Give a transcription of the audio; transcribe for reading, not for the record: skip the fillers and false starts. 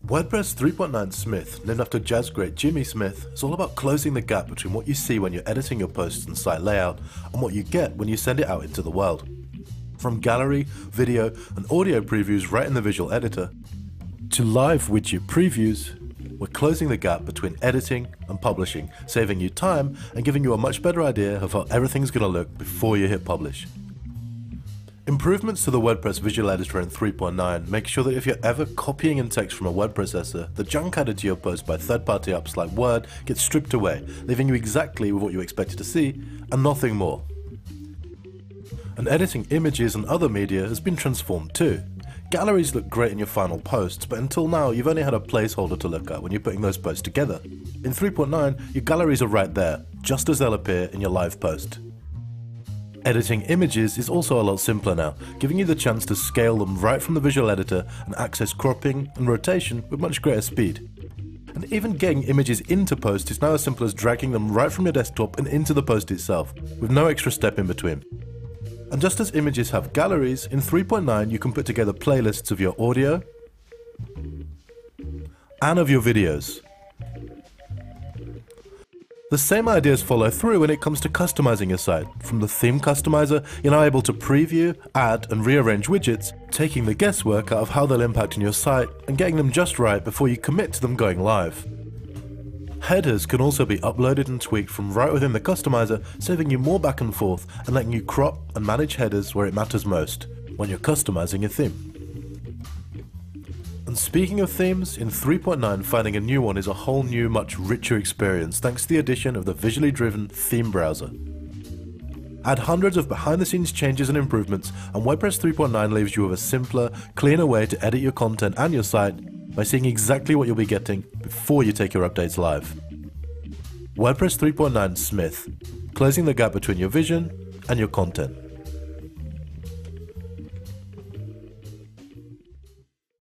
WordPress 3.9 Smith, named after jazz great Jimmy Smith, is all about closing the gap between what you see when you're editing your posts and site layout and what you get when you send it out into the world. From gallery, video, and audio previews right in the visual editor, to live widget previews, we're closing the gap between editing and publishing, saving you time and giving you a much better idea of how everything's going to look before you hit publish. Improvements to the WordPress visual editor in 3.9 make sure that if you're ever copying in text from a word processor, the junk added to your post by third-party apps like Word gets stripped away, leaving you exactly with what you expected to see and nothing more. And editing images and other media has been transformed too. Galleries look great in your final posts, but until now you've only had a placeholder to look at when you're putting those posts together. In 3.9, your galleries are right there, just as they'll appear in your live post. Editing images is also a lot simpler now, giving you the chance to scale them right from the visual editor and access cropping and rotation with much greater speed. And even getting images into post is now as simple as dragging them right from your desktop and into the post itself, with no extra step in between. And just as images have galleries, in 3.9 you can put together playlists of your audio and of your videos. The same ideas follow through when it comes to customizing your site. From the theme customizer, you're now able to preview, add and rearrange widgets, taking the guesswork out of how they'll impact on your site and getting them just right before you commit to them going live. Headers can also be uploaded and tweaked from right within the customizer, saving you more back and forth and letting you crop and manage headers where it matters most, when you're customizing your theme. And speaking of themes, in 3.9 finding a new one is a whole new, much richer experience thanks to the addition of the visually driven theme browser. Add hundreds of behind-the-scenes changes and improvements, and WordPress 3.9 leaves you with a simpler, cleaner way to edit your content and your site by seeing exactly what you'll be getting before you take your updates live. WordPress 3.9 Smith, closing the gap between your vision and your content.